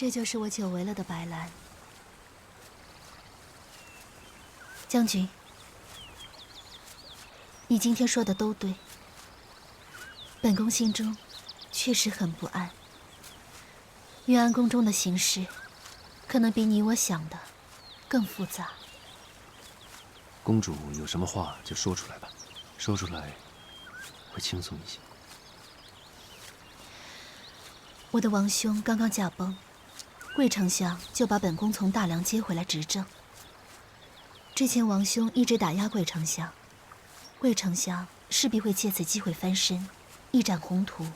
这就是我久违了的白兰。将军，你今天说的都对。本宫心中确实很不安。玉安宫中的形势，可能比你我想的更复杂。公主有什么话就说出来吧，说出来会轻松一些。我的王兄刚刚驾崩，贵丞相就把本宫从大梁接回来执政。之前王兄一直打压贵丞相，贵丞相势必会借此机会翻身，一展宏图。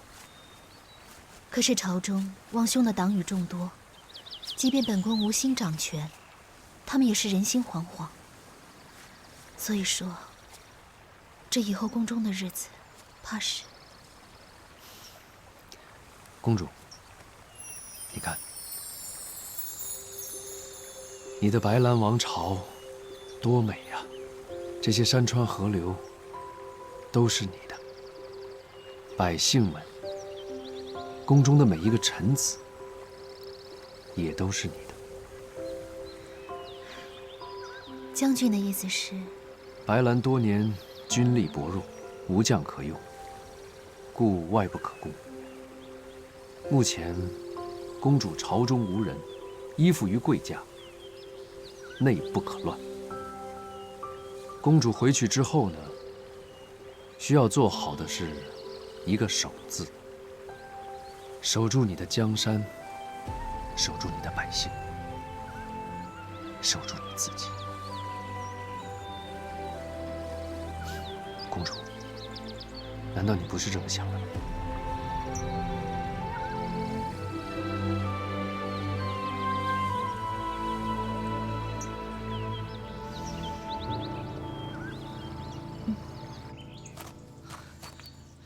可是朝中王兄的党羽众多，即便本宫无心掌权，他们也是人心惶惶。所以说，这以后宫中的日子，怕是……公主，你看，你的白兰王朝多美呀！这些山川河流都是你的，百姓们，宫中的每一个臣子也都是你的。将军的意思是？白兰多年军力薄弱，无将可用，故外不可攻。目前，公主朝中无人，依附于贵家，内不可乱。公主回去之后呢，需要做好的是一个守字，守住你的江山，守住你的百姓，守住你自己。公主，难道你不是这么想的吗？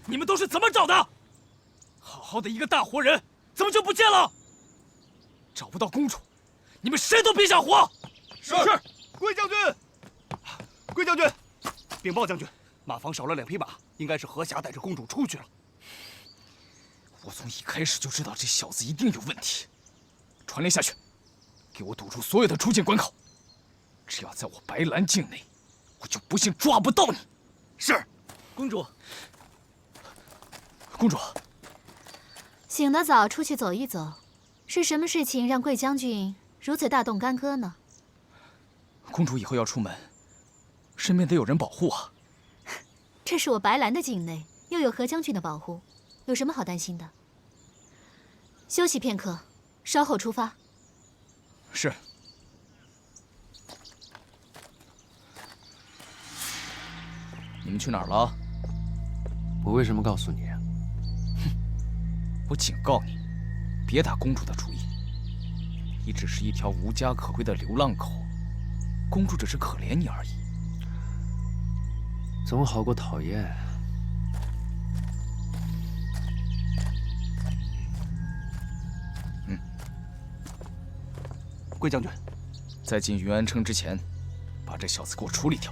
你们都是怎么找的？好好的一个大活人，怎么就不见了？找不到公主，你们谁都别想活！是，贵将军。贵将军，禀报将军，马房少了2匹马，应该是何霞带着公主出去了。我从一开始就知道这小子一定有问题。传令下去，给我堵住所有的出境关口。只要在我白兰境内，我就不信抓不到你。是，公主。公主，醒得早，出去走一走，是什么事情让贵将军如此大动干戈呢？公主以后要出门，身边得有人保护啊。这是我白兰的境内，又有何将军的保护，有什么好担心的？休息片刻，稍后出发。是。你们去哪儿了？我为什么告诉你啊？我警告你，别打公主的主意。你只是一条无家可归的流浪狗，公主只是可怜你而已。总好过讨厌。贵将军，在进云安城之前，把这小子给我处理掉。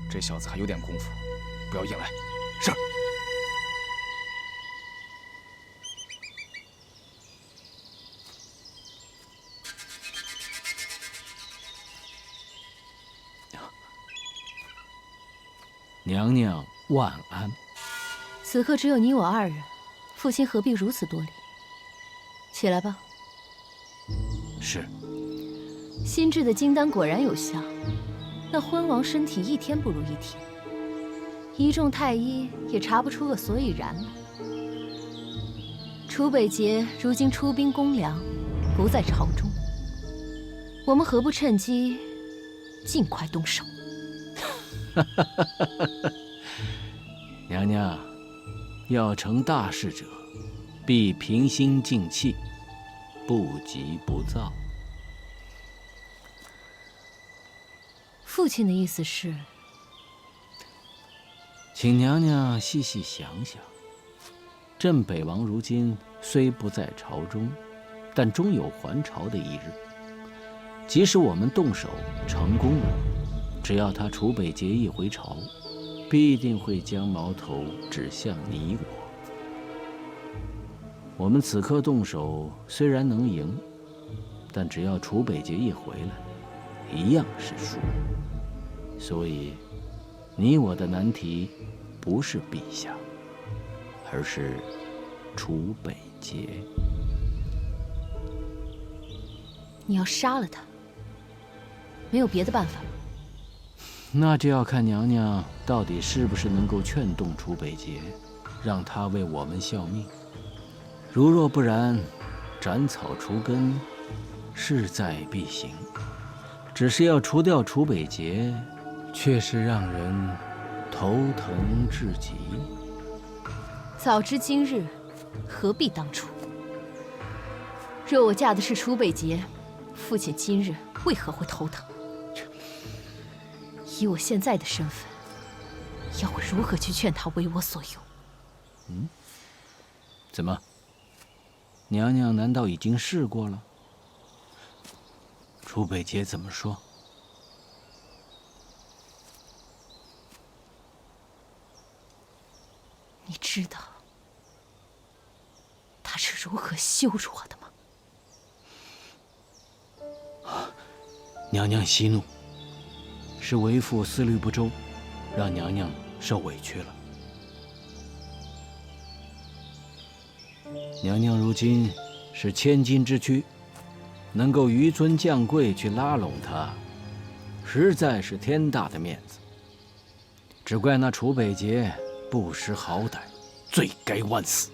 这小子还有点功夫，不要硬来。是。娘娘万安。此刻只有你我2人，父亲何必如此多礼？起来吧。是。新制的金丹果然有效，那昏王身体一天不如一天，一众太医也查不出个所以然来。楚北节如今出兵攻梁，不在朝中，我们何不趁机尽快动手？娘娘，要成大事者，必平心静气，不急不躁。父亲的意思是，请娘娘细细想想，朕北王如今虽不在朝中，但终有还朝的一日。即使我们动手成功了，只要他楚北节一回朝，必定会将矛头指向你我。我们此刻动手虽然能赢，但只要楚北捷一回来，一样是输。所以，你我的难题不是陛下，而是楚北捷。你要杀了他，没有别的办法吗？那就要看娘娘到底是不是能够劝动楚北捷，让他为我们效命。如若不然，斩草除根，势在必行。只是要除掉楚北捷，却是让人头疼至极。早知今日，何必当初？若我嫁的是楚北捷，父亲今日为何会头疼？以我现在的身份，要我如何去劝他为我所用？怎么？娘娘难道已经试过了？楚北捷怎么说？你知道他是如何羞辱我的吗？娘娘息怒，是为父思虑不周，让娘娘受委屈了。娘娘如今是千金之躯，能够纡尊降贵去拉拢他，实在是天大的面子。只怪那楚北捷不识好歹，罪该万死。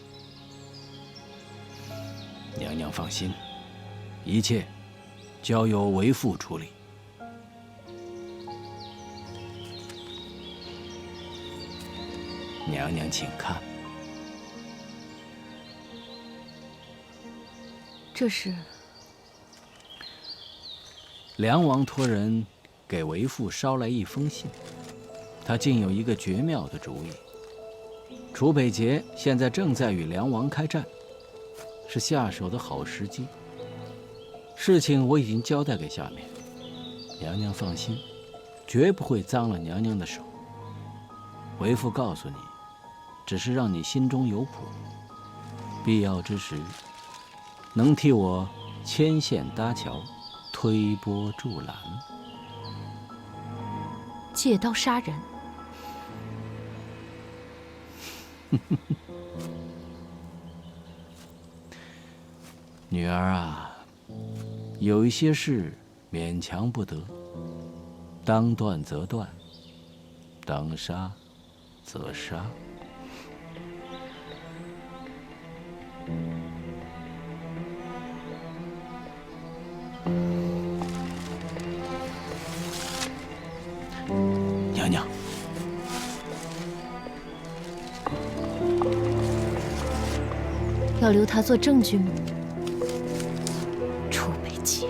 娘娘放心，一切交由为父处理。娘娘请看，这是梁王托人给为父捎来一封信，他竟有一个绝妙的主意。楚北捷现在正在与梁王开战，是下手的好时机。事情我已经交代给下面，娘娘放心，绝不会脏了娘娘的手。为父告诉你，只是让你心中有谱，必要之时，能替我牵线搭桥，推波助澜。借刀杀人？女儿啊，有一些事勉强不得，当断则断，当杀则杀。娘娘，要留他做证据吗？楚北捷，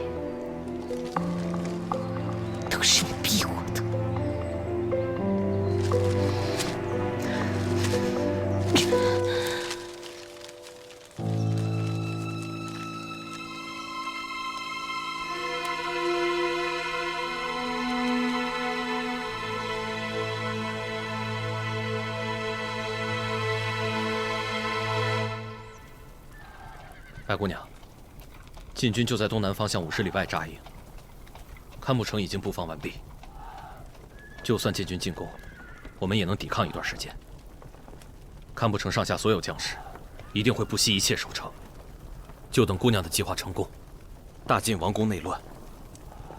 都是你逼我的。白姑娘，晋军就在东南方向50里外扎营，堪布城已经布防完毕。就算晋军进攻，我们也能抵抗一段时间。堪布城上下所有将士一定会不惜一切守城，就等姑娘的计划成功，大晋王宫内乱，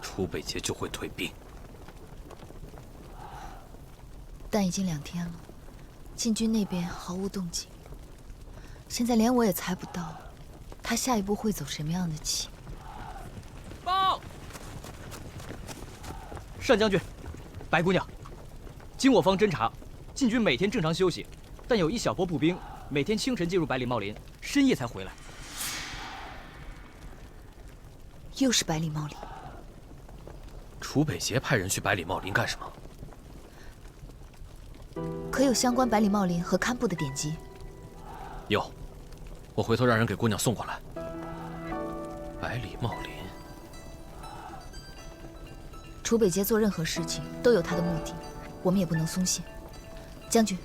楚北捷就会退兵。但已经2天了，晋军那边毫无动静，现在连我也猜不到他下一步会走什么样的棋。报，单将军，白姑娘，经我方侦查，晋军每天正常休息，但有一小波步兵每天清晨进入百里茂林，深夜才回来。又是百里茂林。楚北捷派人去百里茂林干什么？可有相关百里茂林和堪布的典籍？有，我回头让人给姑娘送过来。百里茂林，楚北捷做任何事情都有他的目的，我们也不能松懈。将军，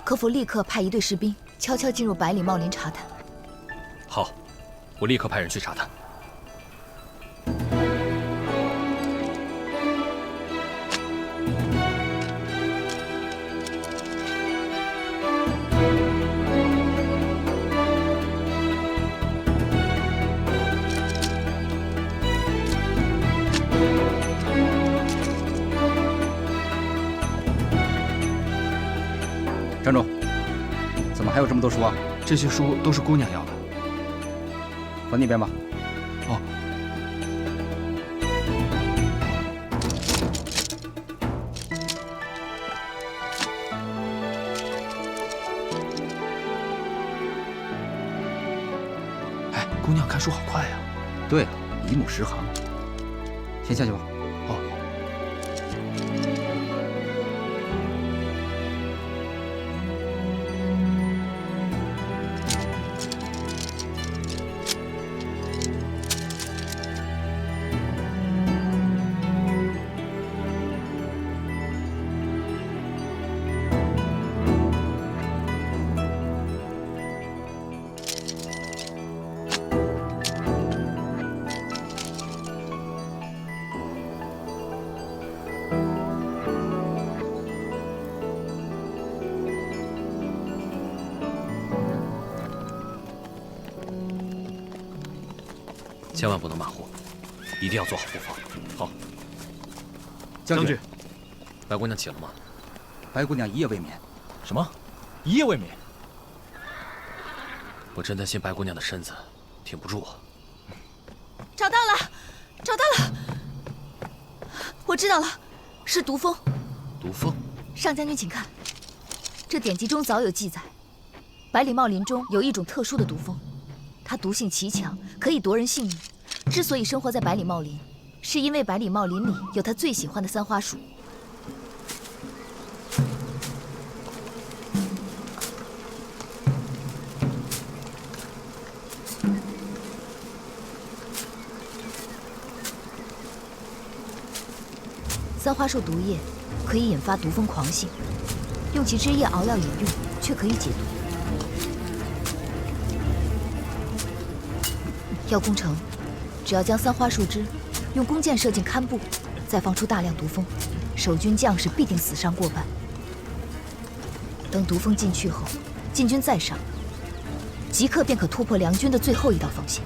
可否立刻派1队士兵悄悄进入百里茂林查探？我立刻派人去查探。站住！怎么还有这么多书啊？这些书都是姑娘要的。还那边吧。哦。哎，姑娘看书好快呀。对啊，一目十行。先下去吧。哦。千万不能马虎，一定要做好布防。好，将军，白姑娘起了吗？白姑娘一夜未眠。什么？一夜未眠？我真担心白姑娘的身子挺不住啊。找到了，找到了！我知道了，是毒蜂。毒蜂？上将军，请看，这典籍中早有记载，百里茂林中有一种特殊的毒蜂，它毒性奇强，可以夺人性命。之所以生活在百里茂林，是因为百里茂林里有他最喜欢的三花树。三花树毒液可以引发毒蜂狂性，用其枝叶熬药饮用，却可以解毒。要攻城，只要将三花树枝用弓箭射进堪布，再放出大量毒蜂，守军将士必定死伤过半。等毒蜂进去后，晋军再上，即刻便可突破梁军的最后一道防线。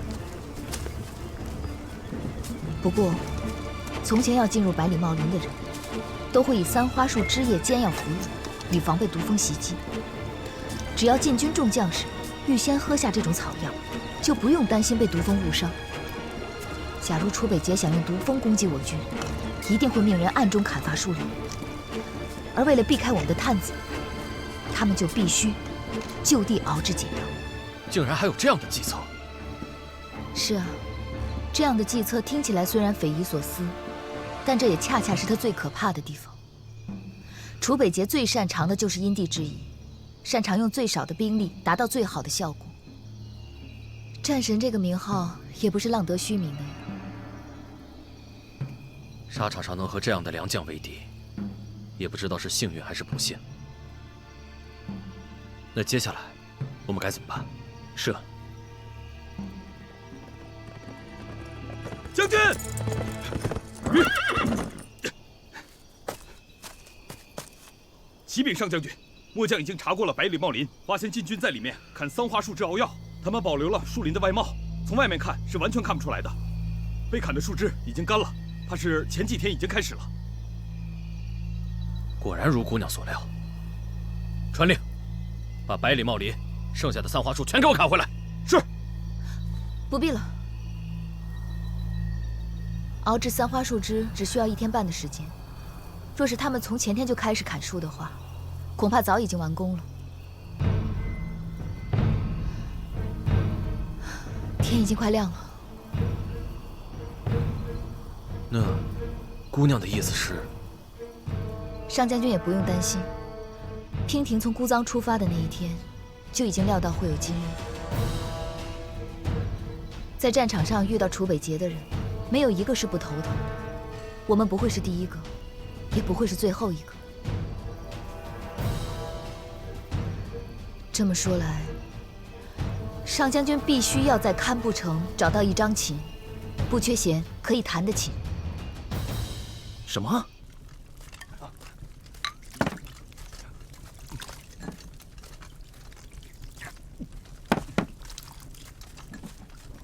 不过，从前要进入百里茂林的人，都会以三花树枝叶煎药服用，以防被毒蜂袭击。只要晋军众将士预先喝下这种草药，就不用担心被毒蜂误伤。假如楚北捷想用毒蜂攻击我军，一定会命人暗中砍伐树林。而为了避开我们的探子，他们就必须就地熬制解药。竟然还有这样的计策！是啊，这样的计策听起来虽然匪夷所思，但这也恰恰是他最可怕的地方。楚北捷最擅长的就是因地制宜，擅长用最少的兵力达到最好的效果。战神这个名号也不是浪得虚名的呀。沙场上能和这样的良将为敌，也不知道是幸运还是不幸。那接下来我们该怎么办？是。将军，启禀上将军，末将已经查过了百里茂林，发现晋军在里面砍桑花树枝熬药，他们保留了树林的外貌，从外面看是完全看不出来的。被砍的树枝已经干了，怕是前几天已经开始了。果然如姑娘所料。传令，把百里茂林剩下的三花树全给我砍回来。是。不必了。熬制三花树枝只需要1天半的时间，若是他们从前天就开始砍树的话，恐怕早已经完工了。天已经快亮了。那姑娘的意思是？上将军也不用担心，娉婷从姑臧出发的那一天，就已经料到会有今日。在战场上遇到楚北捷的人，没有一个是不头疼的。我们不会是第一个，也不会是最后一个。这么说来，上将军必须要在堪布城找到一张琴，不缺弦可以弹得起。什么？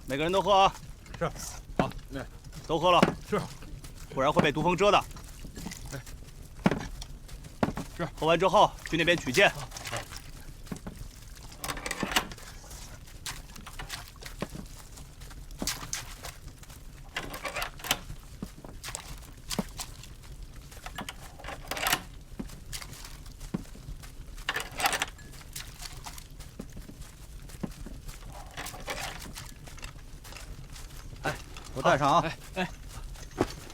每个人都喝啊！是。好，都喝了。是。不然会被毒蜂蛰的。是。喝完之后去那边取剑。我带上啊！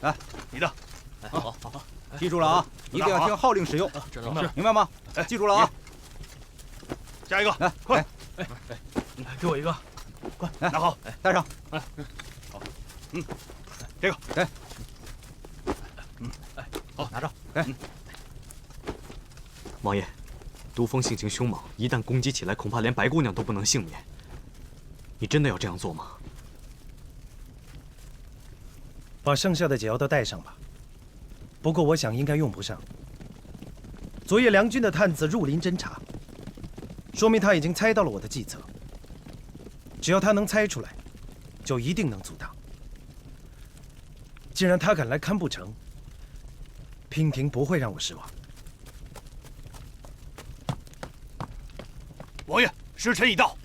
来，你的。好，记住了啊！一定要听号令使用，知道了。明白吗？记住了啊！加一个，来，快！给我一个，快来，拿好，带上。好，这个，来，好，拿着。王爷，毒蜂性情凶猛，一旦攻击起来，恐怕连白姑娘都不能幸免。你真的要这样做吗？把剩下的解药都带上吧。不过我想应该用不上。昨夜梁军的探子入林侦查，说明他已经猜到了我的计策。只要他能猜出来，就一定能阻挡。既然他敢来堪布城，娉婷不会让我失望。王爷，时辰已到。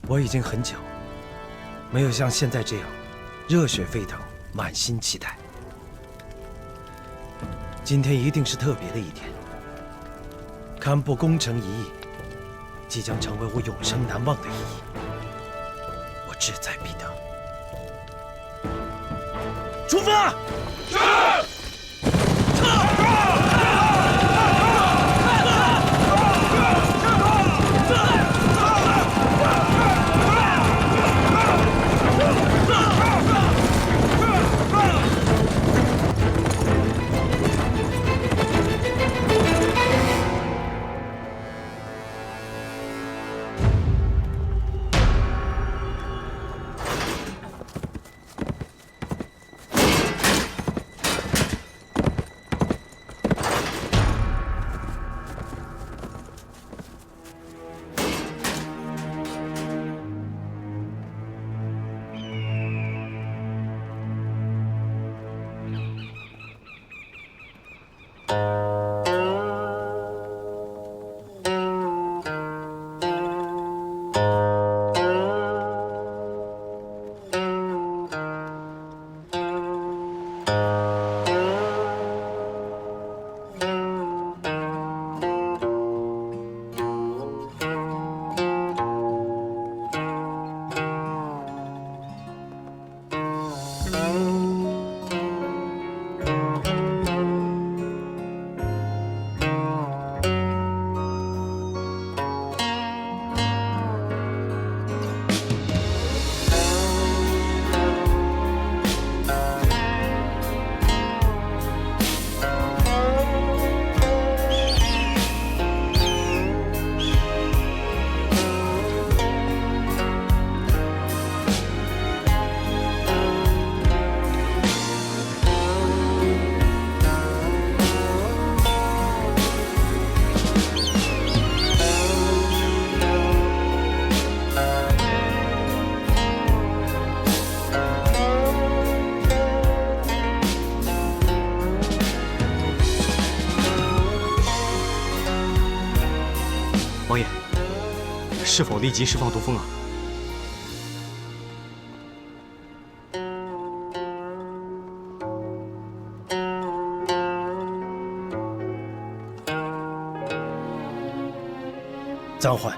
我已经很久没有像现在这样热血沸腾、满心期待。今天一定是特别的一天。堪布攻城一役，即将成为我永生难忘的一役，我志在必得。出发！是。王爷，是否立即释放毒蜂啊？召唤。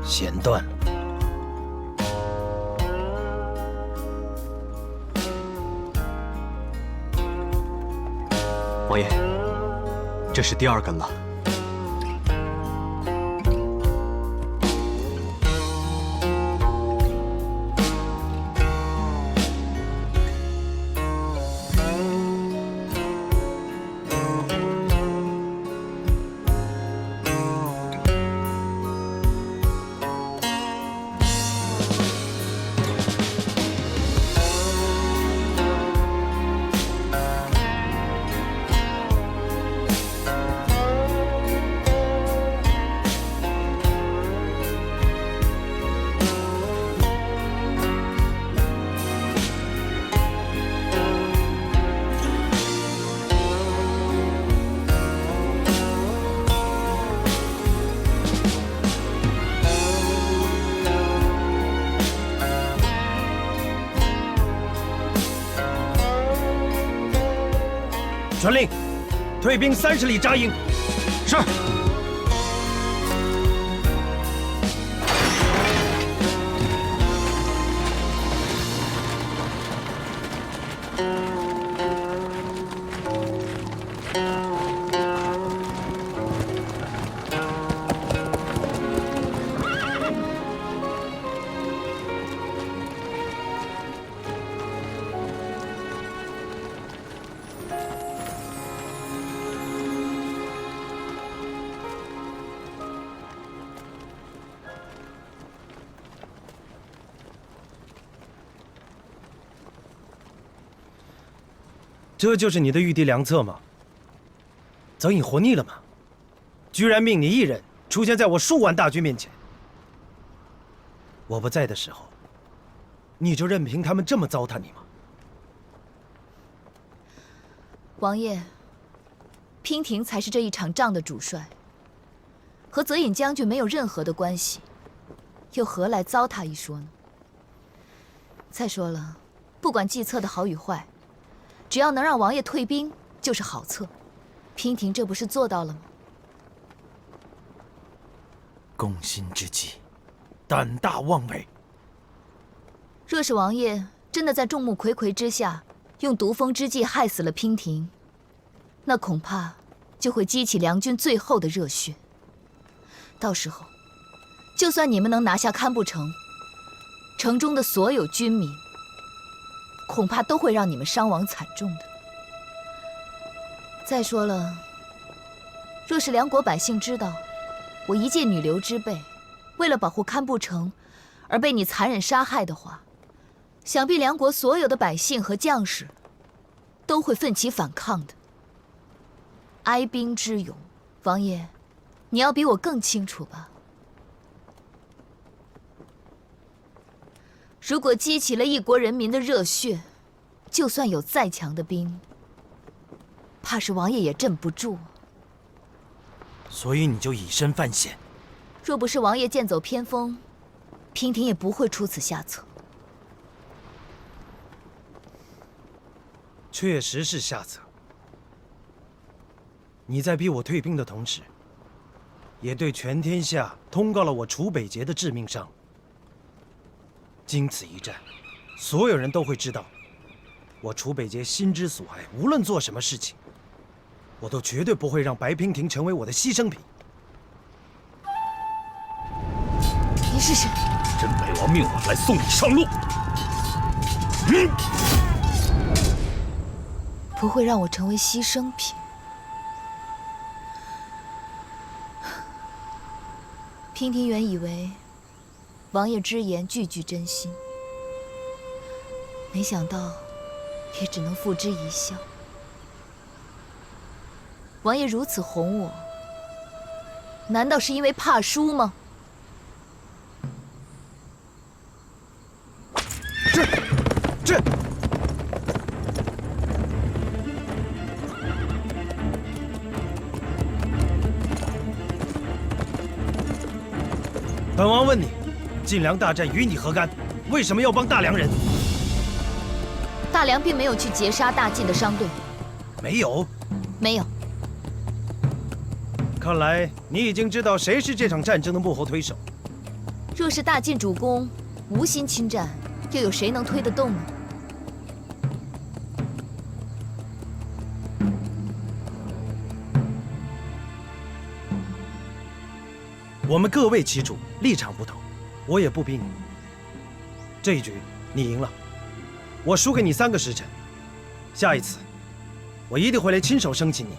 弦断了。王爷，这是第二根了。传令，退兵30里扎营。是。这就是你的御敌良策吗？早已活腻了吗？居然命你一人出现在我数万大军面前。我不在的时候，你就任凭他们这么糟蹋你吗？王爷，娉婷才是这一场仗的主帅，和泽隐将军没有任何的关系，又何来糟蹋一说呢？再说了，不管计策的好与坏，只要能让王爷退兵，就是好策。娉婷这不是做到了吗？攻心之计，胆大妄为。若是王爷真的在众目睽睽之下用毒蜂之计害死了娉婷，那恐怕就会激起梁军最后的热血。到时候，就算你们能拿下堪布城，城中的所有军民，恐怕都会让你们伤亡惨重的。再说了，若是梁国百姓知道我一介女流之辈，为了保护堪布城而被你残忍杀害的话，想必梁国所有的百姓和将士都会奋起反抗的。哀兵之勇，王爷，你要比我更清楚吧？如果激起了一国人民的热血，就算有再强的兵，怕是王爷也镇不住。所以你就以身犯险。若不是王爷剑走偏锋，娉婷也不会出此下策。确实是下策。你在逼我退兵的同时，也对全天下通告了我楚北节的致命伤。经此一战，所有人都会知道，我楚北节心之所爱，无论做什么事情，我都绝对不会让白娉婷成为我的牺牲品。你是谁？真北王命我来送你上路。不会让我成为牺牲品。娉婷原以为王爷之言句句真心，没想到也只能付之一笑。王爷如此哄我，难道是因为怕输吗？这！本王问你，晋梁大战与你何干？为什么要帮大梁人？大梁并没有去截杀大晋的商队。没有？没有。看来你已经知道谁是这场战争的幕后推手。若是大晋主公无心侵占，又有谁能推得动呢？我们各为其主，立场不同，我也不逼你。这一局你赢了，我输给你3个时辰。下一次，我一定会来亲手生擒你。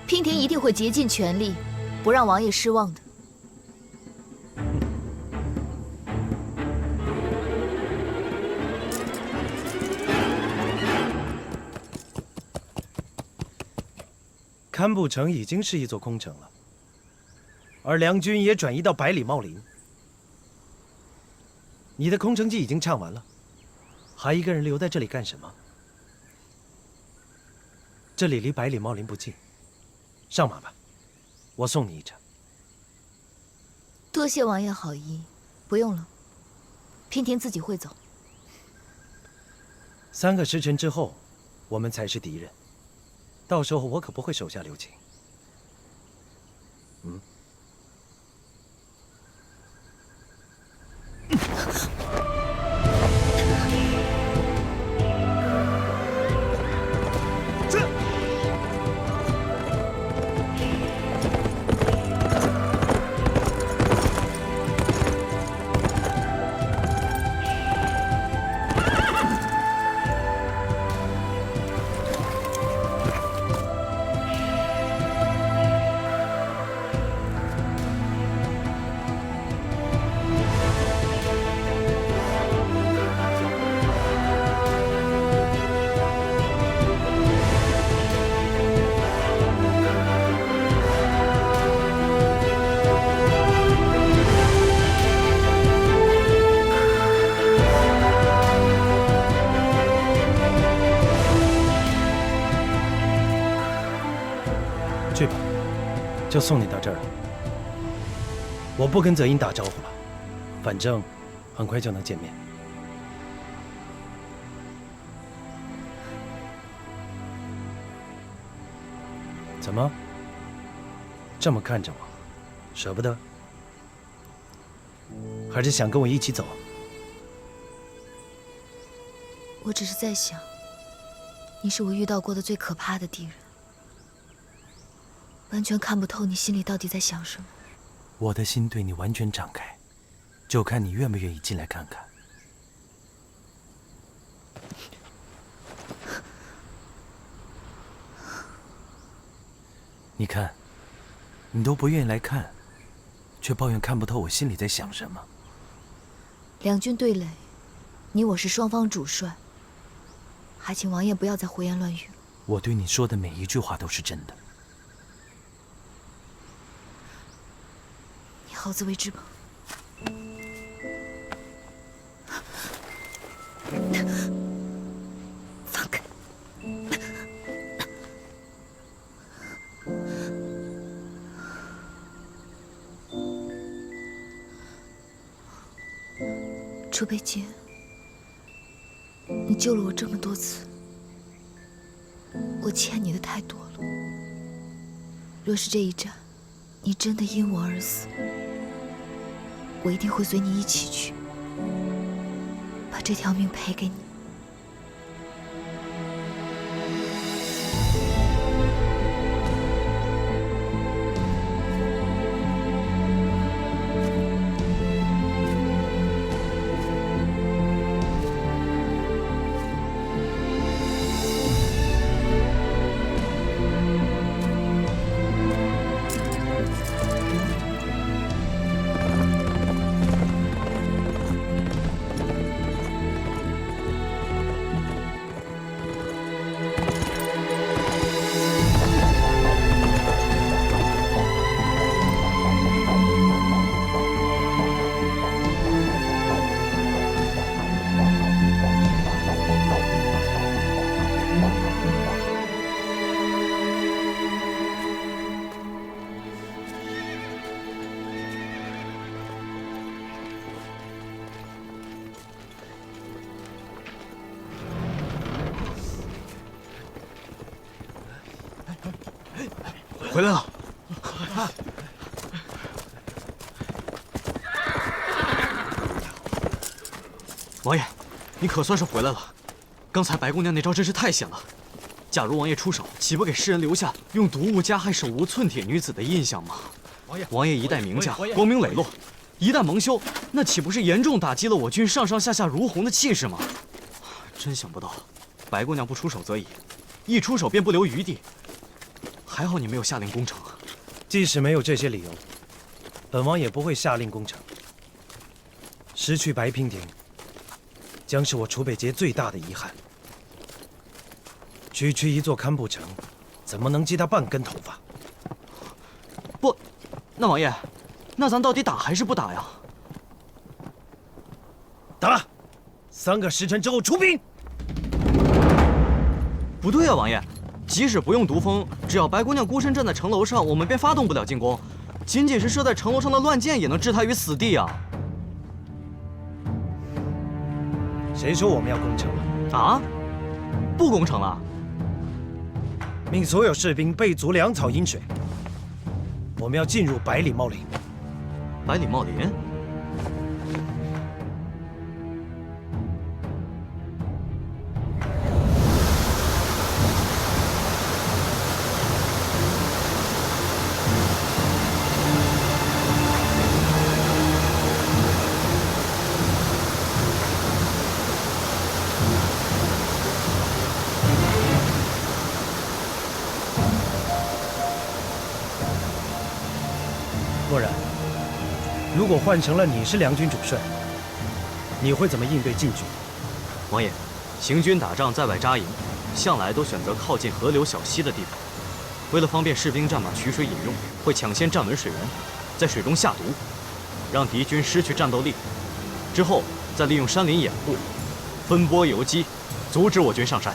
娉婷一定会竭尽全力，不让王爷失望的。堪布城已经是一座空城了。而梁军也转移到百里茂林。你的空城计已经唱完了，还一个人留在这里干什么？这里离百里茂林不近，上马吧，我送你一程。多谢王爷好意，不用了，娉婷自己会走。3个时辰之后，我们才是敌人。到时候我可不会手下留情。去吧，就送你到这儿了。我不跟泽英打招呼了，反正很快就能见面。怎么，这么看着我，舍不得？还是想跟我一起走？我只是在想，你是我遇到过的最可怕的敌人，完全看不透你心里到底在想什么。我的心对你完全敞开，就看你愿不愿意进来看看。你看，你都不愿意来看，却抱怨看不透我心里在想什么。两军对垒，你我是双方主帅，还请王爷不要再胡言乱语。我对你说的每一句话都是真的。你好自为之吧。放开！楚北杰，你救了我这么多次，我欠你的太多了。若是这一战，你真的因我而死，我一定会随你一起去，把这条命赔给你。回来了。王爷，你可算是回来了。刚才白姑娘那招真是太险了。假如王爷出手，岂不给世人留下用毒物加害手无寸铁女子的印象吗？王爷一代名将，光明磊落，一旦蒙羞，那岂不是严重打击了我军上上下下如虹的气势吗？真想不到，白姑娘不出手则已，一出手便不留余地。还好你没有下令攻城。即使没有这些理由，本王也不会下令攻城。失去白娉亭，将是我楚北节最大的遗憾。区区一座堪布城，怎么能记他半根头发？不，那王爷，那咱到底打还是不打呀？打！3个时辰之后出兵。不对啊，王爷。即使不用毒蜂，只要白姑娘孤身站在城楼上，我们便发动不了进攻。仅仅是射在城楼上的乱箭，也能置她于死地啊！谁说我们要攻城了？啊？不攻城了？命所有士兵备足粮草饮水。我们要进入百里茂林。百里茂林？漠然，如果换成了你是梁军主帅，你会怎么应对晋军？王爷，行军打仗在外扎营，向来都选择靠近河流小溪的地方。为了方便士兵战马取水饮用，会抢先站稳水源，在水中下毒，让敌军失去战斗力。之后再利用山林掩护，分拨游击，阻止我军上山。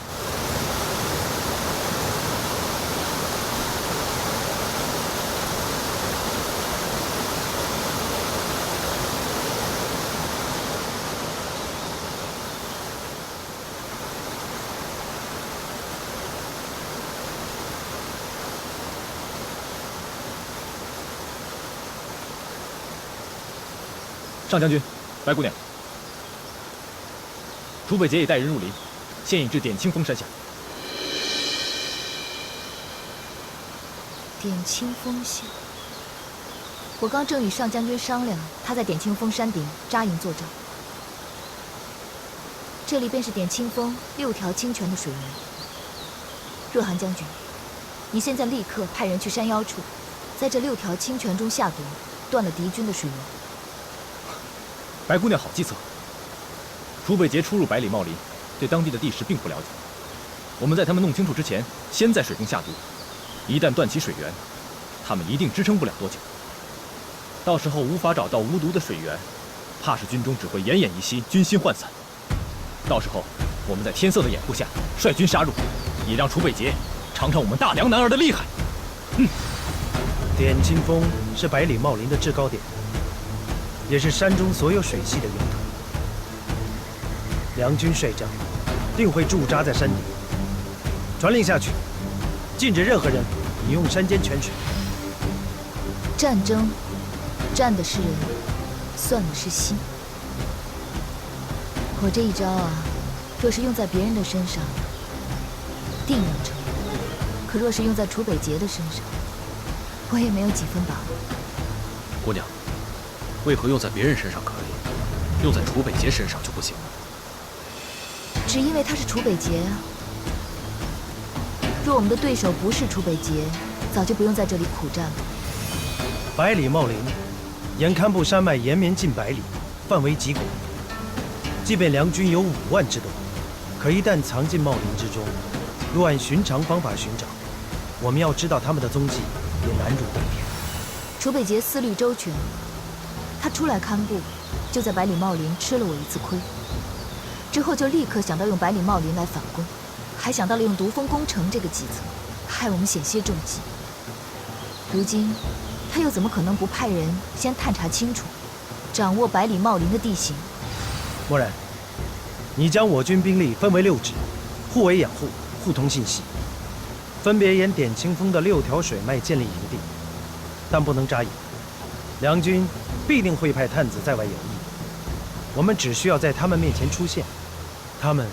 上将军，白姑娘，楚北捷已带人入林，现已至点清峰山下。点清峰下，我刚正与上将军商量，他在点清峰山顶扎营坐镇。这里便是点清峰6条清泉的水源。若寒将军，你现在立刻派人去山腰处，在这6条清泉中下毒，断了敌军的水源。白姑娘好计策。楚北捷初入百里茂林，对当地的地势并不了解。我们在他们弄清楚之前，先在水中下毒，一旦断其水源，他们一定支撑不了多久。到时候无法找到无毒的水源，怕是军中只会奄奄一息，军心涣散。到时候我们在天色的掩护下率军杀入，也让楚北捷尝尝我们大梁男儿的厉害。点清峰是百里茂林的制高点，也是山中所有水系的源头。梁军帅帐定会驻扎在山顶，传令下去，禁止任何人饮用山间泉水。战争，战的是人，算的是心。我这一招啊，若是用在别人的身上，定能成；可若是用在楚北捷的身上，我也没有几分把握。姑娘，为何用在别人身上可以，用在楚北捷身上就不行了？只因为他是楚北捷啊。若我们的对手不是楚北捷，早就不用在这里苦战了。百里茂林沿堪布山脉延绵近百里，范围极广。即便梁军有5万之多，可一旦藏进茂林之中，若按寻常方法寻找，我们要知道他们的踪迹也难如登天。楚北捷思虑周全，他出来堪布，就在百里茂林吃了我一次亏，之后就立刻想到用百里茂林来反攻，还想到了用毒蜂攻城这个计策，害我们险些中计。如今他又怎么可能不派人先探查清楚，掌握百里茂林的地形？漠然，你将我军兵力分为6支，互为掩护，互通信息，分别沿点清峰的6条水脉建立营地，但不能扎营。梁军必定会派探子在外游弋，我们只需要在他们面前出现，他们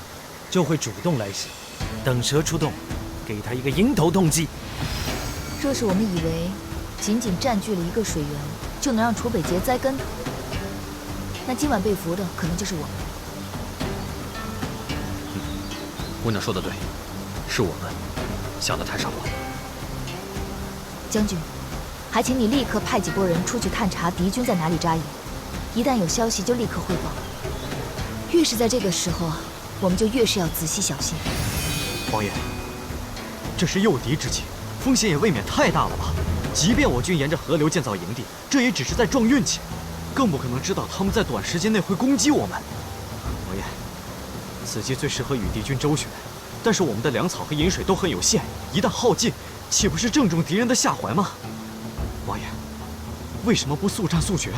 就会主动来袭，等蛇出洞，给他一个迎头痛击。若是我们以为仅仅占据了一个水源就能让楚北捷栽跟头，那今晚被俘的可能就是我们。姑娘说的对，是我们想的太少了。将军，还请你立刻派几拨人出去探查敌军在哪里扎营，一旦有消息就立刻汇报。越是在这个时候，我们就越是要仔细小心。王爷，这是诱敌之计，风险也未免太大了吧？即便我军沿着河流建造营地，这也只是在撞运气，更不可能知道他们在短时间内会攻击我们。王爷，此计最适合与敌军周旋，但是我们的粮草和饮水都很有限，一旦耗尽，岂不是正中敌人的下怀吗？王爷，为什么不速战速决？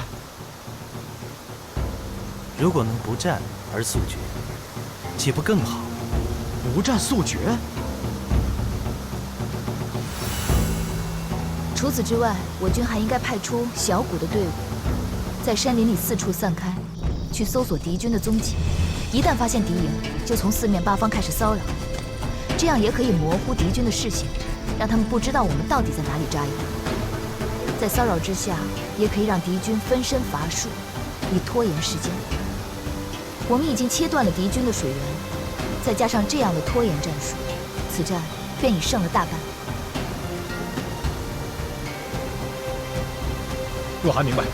如果能不战而速决，岂不更好？不战速决？除此之外，我军还应该派出小股的队伍，在山林里四处散开，去搜索敌军的踪迹。一旦发现敌营，就从四面八方开始骚扰，这样也可以模糊敌军的视线，让他们不知道我们到底在哪里扎营。在骚扰之下，也可以让敌军分身乏术，以拖延时间。我们已经切断了敌军的水源，再加上这样的拖延战术，此战便已胜了大半。若寒明白。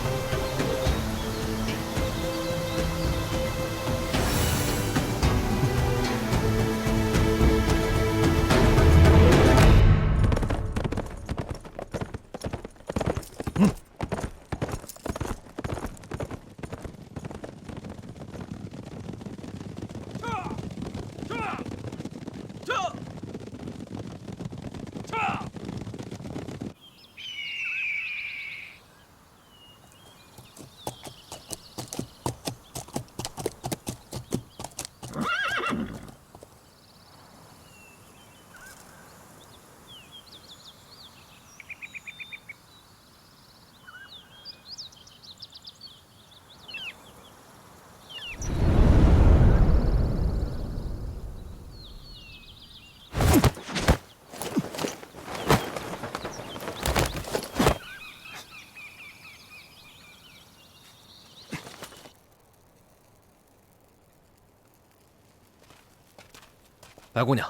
白姑娘，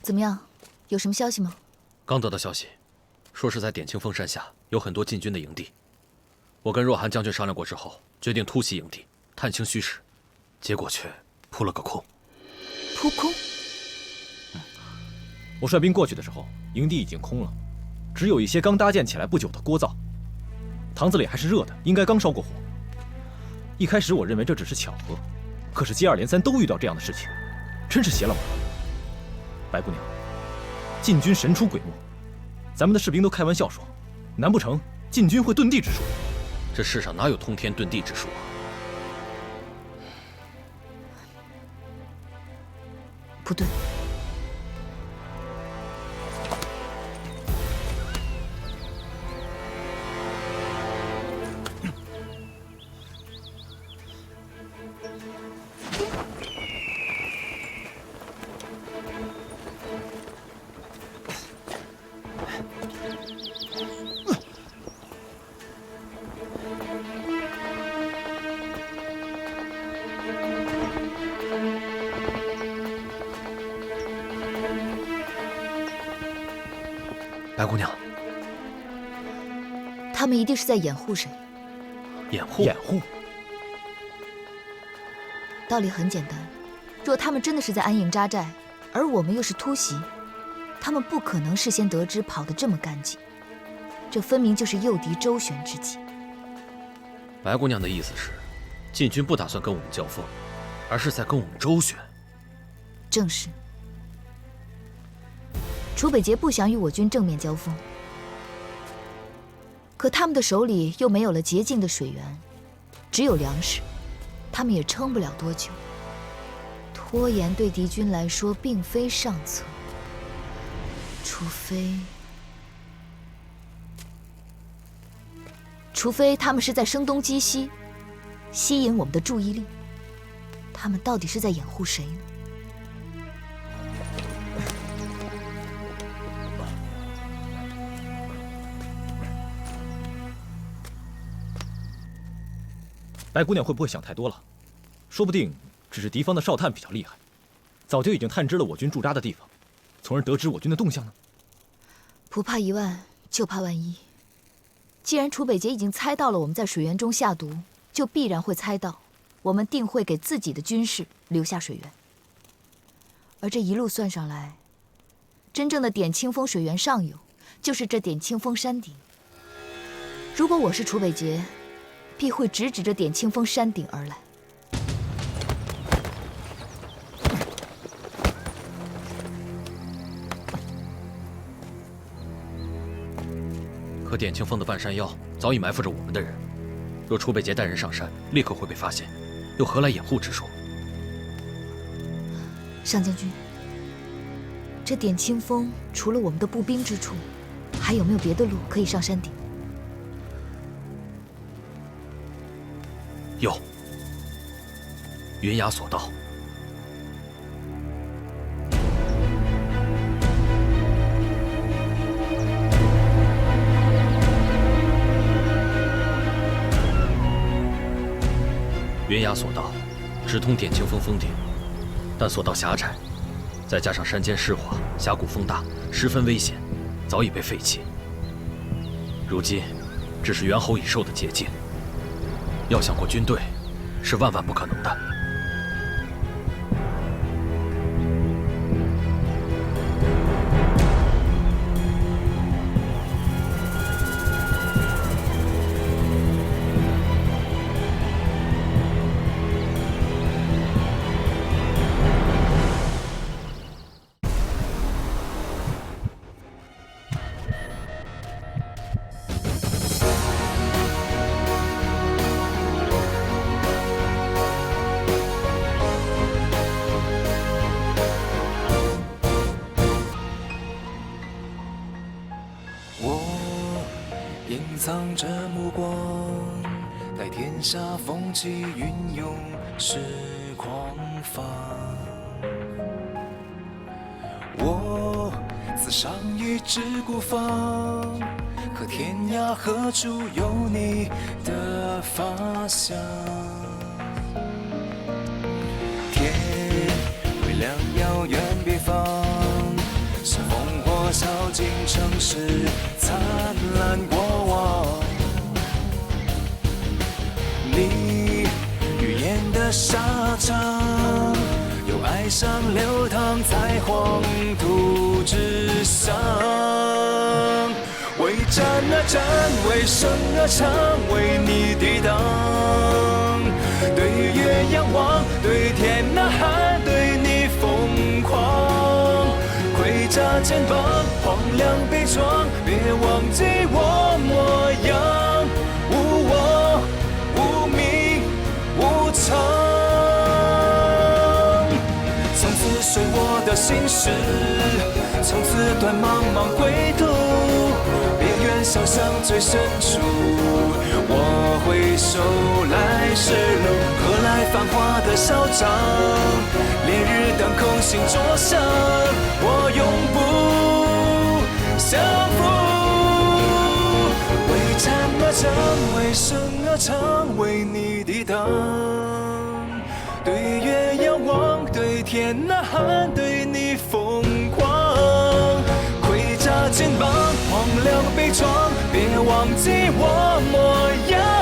怎么样？有什么消息吗？刚得到消息，说是在点清风山下有很多禁军的营地。我跟若寒将军商量过之后，决定突袭营地，探清虚实，结果却扑了个空。扑空？我率兵过去的时候，营地已经空了，只有一些刚搭建起来不久的锅灶，堂子里还是热的，应该刚烧过火。一开始我认为这只是巧合，可是接二连三都遇到这样的事情，真是邪了我了。白姑娘，禁军神出鬼没，咱们的士兵都开玩笑说，难不成禁军会遁地之术？这世上哪有通天遁地之术啊？不对。白姑娘，他们一定是在掩护谁？掩护？掩护？道理很简单，若他们真的是在安营扎寨，而我们又是突袭，他们不可能事先得知跑得这么干净，这分明就是诱敌周旋之计。白姑娘的意思是，禁军不打算跟我们交锋，而是在跟我们周旋。正是。楚北捷不想与我军正面交锋，可他们的手里又没有了洁净的水源，只有粮食，他们也撑不了多久。拖延对敌军来说并非上策，除非他们是在声东击西，吸引我们的注意力。他们到底是在掩护谁呢？白姑娘会不会想太多了？说不定只是敌方的哨探比较厉害，早就已经探知了我军驻扎的地方，从而得知我军的动向呢？不怕一万，就怕万一。既然楚北捷已经猜到了我们在水源中下毒，就必然会猜到我们定会给自己的军士留下水源。而这一路算上来，真正的点清风水源上游，就是这点清风山顶。如果我是楚北捷，必会直指着点清风山顶而来。可点清风的半山腰早已埋伏着我们的人，若楚北捷带人上山，立刻会被发现，又何来掩护之说？上将军，这点清风除了我们的步兵之处，还有没有别的路可以上山顶？有，云崖索道。云崖索道直通点清峰峰顶，但索道狭窄，再加上山间湿滑、峡谷风大，十分危险，早已被废弃。如今，只是猿猴已兽的捷径，要想过军队，是万万不可能的。隐藏着目光，待天下风起云涌是狂放。我自伤于之孤芳，可天涯何处有你的发香？天微亮，遥远北方。是烽火烧尽城市灿烂过往，你语言的沙场，有哀伤流淌在黄土之上。为战而战，为生而唱，为你抵挡。对月仰望，对天呐喊，对你疯狂。盔甲肩膀，荒凉悲怆，别忘记我模样。无我，无名，无常。从此随我的心事，从此断茫茫归途。别愿想象最深处，我回首来时路，何来繁华的嚣张？烈日当空，心灼伤，我永不降服。为战而战，为生而唱，为你抵挡。对月仰望，对天呐喊，对你疯狂。盔甲肩膀，荒凉悲怆，别忘记我模样。